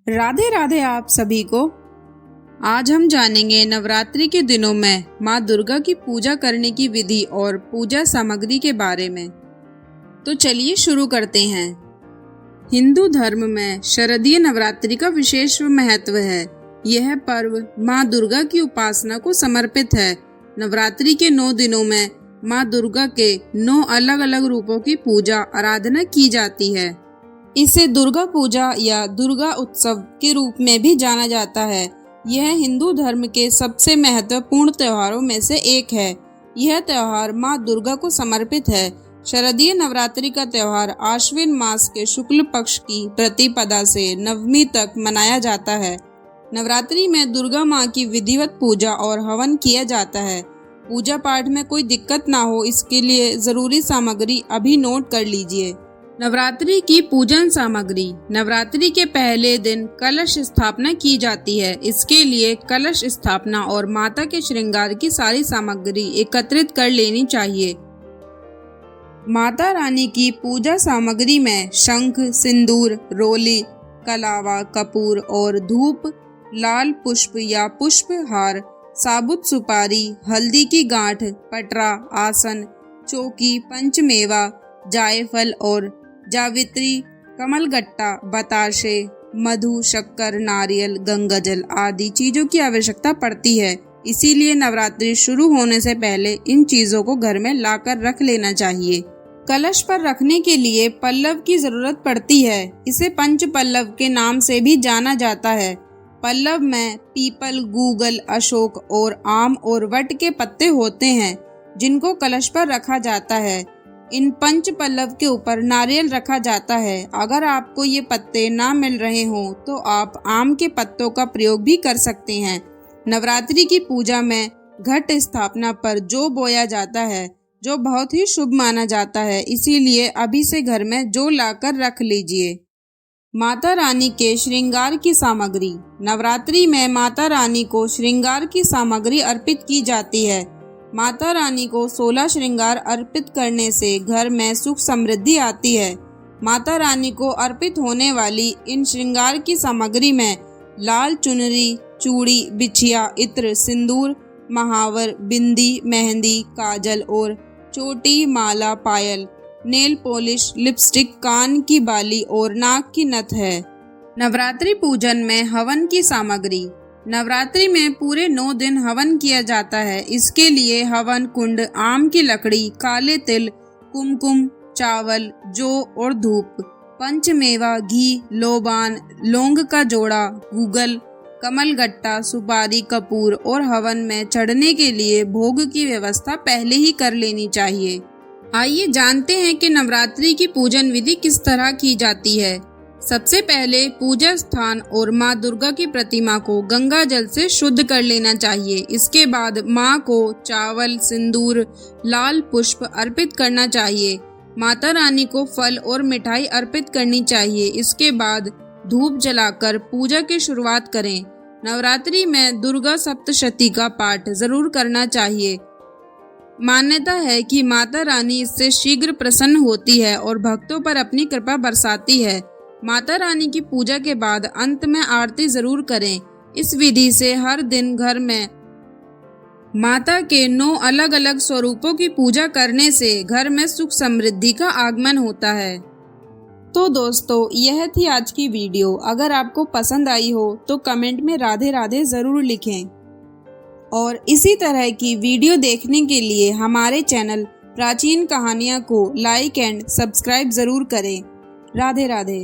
राधे राधे आप सभी को। आज हम जानेंगे नवरात्रि के दिनों में माँ दुर्गा की पूजा करने की विधि और पूजा सामग्री के बारे में। तो चलिए शुरू करते हैं। हिंदू धर्म में शारदीय नवरात्रि का विशेष महत्व है। यह पर्व माँ दुर्गा की उपासना को समर्पित है। नवरात्रि के 9 दिनों में माँ दुर्गा के 9 अलग अलग रूपों की पूजा आराधना की जाती है। इसे दुर्गा पूजा या दुर्गा उत्सव के रूप में भी जाना जाता है। यह हिंदू धर्म के सबसे महत्वपूर्ण त्योहारों में से एक है। यह त्योहार माँ दुर्गा को समर्पित है। शारदीय नवरात्रि का त्योहार आश्विन मास के शुक्ल पक्ष की प्रतिपदा से नवमी तक मनाया जाता है। नवरात्रि में दुर्गा माँ की विधिवत पूजा और हवन किया जाता है। पूजा पाठ में कोई दिक्कत ना हो, इसके लिए जरूरी सामग्री अभी नोट कर लीजिए। नवरात्रि की पूजन सामग्री। नवरात्रि के पहले दिन कलश स्थापना की जाती है। इसके लिए कलश स्थापना और माता के श्रृंगार की सारी सामग्री एकत्रित कर लेनी चाहिए। माता रानी की पूजा सामग्री में शंख, सिंदूर, रोली, कलावा, कपूर और धूप, लाल पुष्प या पुष्प हार, साबुत सुपारी, हल्दी की गांठ, पटरा, आसन, चौकी, पंचमेवा, जायफल और जावित्री, कमलगट्टा, बताशे, मधु, शक्कर, नारियल, गंगाजल आदि चीजों की आवश्यकता पड़ती है। इसीलिए नवरात्रि शुरू होने से पहले इन चीजों को घर में लाकर रख लेना चाहिए। कलश पर रखने के लिए पल्लव की जरूरत पड़ती है। इसे पंच पल्लव के नाम से भी जाना जाता है। पल्लव में पीपल, गूगल, अशोक और आम और वट के पत्ते होते हैं, जिनको कलश पर रखा जाता है। इन पंच पल्लव के ऊपर नारियल रखा जाता है। अगर आपको ये पत्ते ना मिल रहे हों तो आप आम के पत्तों का प्रयोग भी कर सकते हैं। नवरात्रि की पूजा में घट स्थापना पर जौ बोया जाता है, जो बहुत ही शुभ माना जाता है। इसीलिए अभी से घर में जौ लाकर रख लीजिए। माता रानी के श्रृंगार की सामग्री। नवरात्रि में माता रानी को श्रृंगार की सामग्री अर्पित की जाती है। माता रानी को 16 श्रृंगार अर्पित करने से घर में सुख समृद्धि आती है। माता रानी को अर्पित होने वाली इन श्रृंगार की सामग्री में लाल चुनरी, चूड़ी, बिछिया, इत्र, सिंदूर, महावर, बिंदी, मेहंदी, काजल और चोटी, माला, पायल, नेल पॉलिश, लिपस्टिक, कान की बाली और नाक की नथ है। नवरात्रि पूजन में हवन की सामग्री। नवरात्रि में पूरे 9 दिन हवन किया जाता है। इसके लिए हवन कुंड, आम की लकड़ी, काले तिल, कुमकुम, चावल, जौ और धूप, पंचमेवा, घी, लोबान, लौंग का जोड़ा, गूगल, कमलगट्टा, सुपारी, कपूर और हवन में चढ़ने के लिए भोग की व्यवस्था पहले ही कर लेनी चाहिए। आइए जानते हैं कि नवरात्रि की पूजन विधि किस तरह की जाती है। सबसे पहले पूजा स्थान और माँ दुर्गा की प्रतिमा को गंगा जल से शुद्ध कर लेना चाहिए। इसके बाद माँ को चावल, सिंदूर, लाल पुष्प अर्पित करना चाहिए। माता रानी को फल और मिठाई अर्पित करनी चाहिए। इसके बाद धूप जलाकर पूजा की शुरुआत करें। नवरात्रि में दुर्गा सप्तशती का पाठ जरूर करना चाहिए। मान्यता है कि माता रानी इससे शीघ्र प्रसन्न होती है और भक्तों पर अपनी कृपा बरसाती है। माता रानी की पूजा के बाद अंत में आरती जरूर करें। इस विधि से हर दिन घर में माता के 9 अलग अलग स्वरूपों की पूजा करने से घर में सुख समृद्धि का आगमन होता है। तो दोस्तों, यह थी आज की वीडियो। अगर आपको पसंद आई हो तो कमेंट में राधे राधे जरूर लिखें और इसी तरह की वीडियो देखने के लिए हमारे चैनल प्राचीन कहानियाँ को लाइक एंड सब्सक्राइब जरूर करें। राधे राधे।